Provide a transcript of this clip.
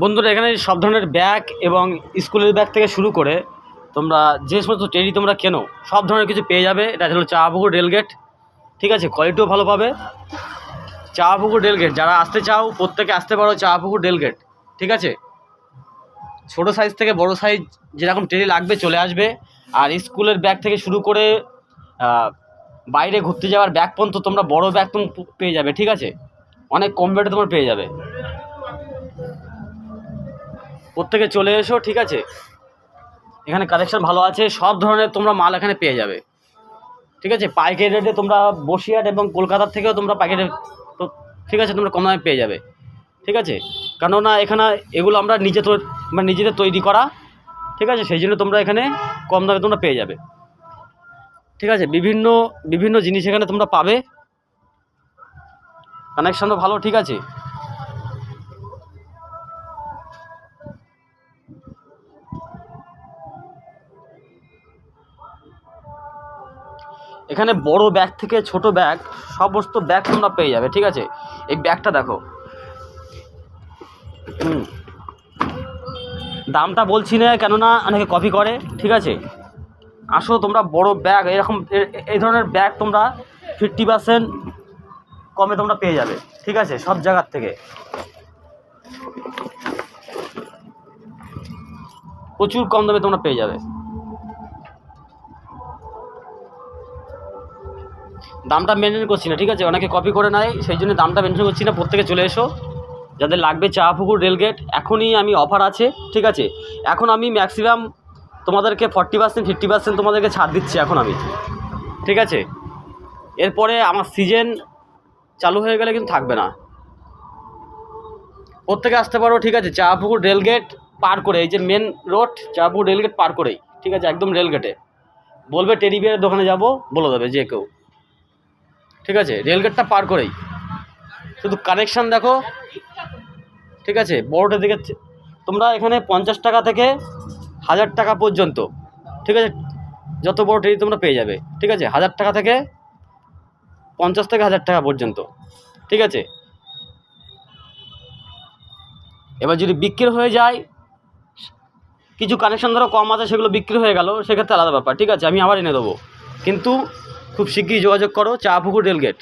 বন্ধুরা, এখানে সব ধরনের ব্যাগ এবং স্কুলের ব্যাগ থেকে শুরু করে তোমরা যে সমস্ত টেডি তোমরা কেনো সব ধরনের কিছু পেয়ে যাবে। এটা হলো চাঁপাপুকুর রেলগেট, ঠিক আছে। কোয়ালিটিও ভালো পাবে। চাঁপাপুকুর রেলগেট যারা আসতে চাও প্রত্যেকে আসতে পারো চাঁপাপুকুর রেলগেট, ঠিক আছে। ছোটো সাইজ থেকে বড় সাইজ যেরকম টেডি লাগবে চলে আসবে। আর স্কুলের ব্যাগ থেকে শুরু করে বাইরে ঘুরতে যাওয়ার ব্যাগ পর্যন্ত তোমরা বড় ব্যাগ তুমি পেয়ে যাবে, ঠিক আছে। অনেক কম রেটে তোমরা পেয়ে যাবে। প্রত্যেকে চলে এসো, ঠিক আছে। এখানে কালেকশন ভালো আছে, সব ধরনের তোমরা মাল এখানে পেয়ে যাবে, ঠিক আছে। পাইকারি রেটে তোমরা বসিরহাট এবং কলকাতার থেকেও তোমরা পাইকারি, ঠিক আছে, তোমরা কম দামে পেয়ে যাবে, ঠিক আছে। কেননা এখানে এগুলো আমরা নিজেদের তৈরি করা, ঠিক আছে। সেই জন্য তোমরা এখানে কম দামে তোমরা পেয়ে যাবে, ঠিক আছে। বিভিন্ন বিভিন্ন জিনিস এখানে তোমরা পাবে, কানেকশনও ভালো, ঠিক আছে। এখানে বড় ব্যাগ থেকে ছোট ব্যাগ সমস্ত ব্যাগ তোমরা পেয়ে যাবে, ঠিক আছে। এই ব্যাগটা দেখো, দামটা বলছি না কেননা অনেকে কপি করে, ঠিক আছে। আসো তোমরা বড় ব্যাগ এরকম এই ধরনের ব্যাগ তোমরা 50% কমে তোমরা পেয়ে যাবে, ঠিক আছে, সব জায়গার থেকে। প্রচুর কম দামে তোমরা পেয়ে যাবে। দামটা মেনটেন করছি না, ঠিক আছে। অনেকে কপি করে নেয়, সেই জন্য দামটা মেনটেন করছি না। প্রত্যেকে চলে এসো যাদের লাগবে চাঁপাপুকুর রেলগেট। এখনই আমি অফার আছে, ঠিক আছে। এখন আমি ম্যাক্সিমাম তোমাদেরকে 40% 50% তোমাদেরকে ছাড় দিচ্ছি এখন আমি, ঠিক আছে। এরপরে আমার সিজন চালু হয়ে গেলে কিন্তু থাকবে না। প্রত্যেকে আসতে পারো, ঠিক আছে। চাঁপাপুকুর রেলগেট পার করে, এই যে মেন রোড চাঁপাপুকুর রেলগেট পার করেই, ঠিক আছে, একদম রেলগেটে বলবে টেডি বিয়ারের দোকানে যাব, বলে দেবে যে কেউ, ঠিক আছে। রেলগেটটা পার করেই শুধু কানেকশান দেখো, ঠিক আছে। বড়োটার দিকে তোমরা এখানে 50 টাকা থেকে 1000 টাকা পর্যন্ত, ঠিক আছে, যত বড় টেডি তোমরা পেয়ে যাবে, ঠিক আছে। 1000 টাকা থেকে 50 থেকে 1000 টাকা পর্যন্ত, ঠিক আছে। এবার যদি বিক্রি হয়ে যায়, কিছু কানেকশান ধরো কম আছে, সেগুলো বিক্রি হয়ে গেল, সেক্ষেত্রে আলাদা ব্যাপার, ঠিক আছে। আমি আবার এনে দেবো, কিন্তু খুব শিগগিরই যোগাযোগ করো চাঁপাপুকুর রেলগেট।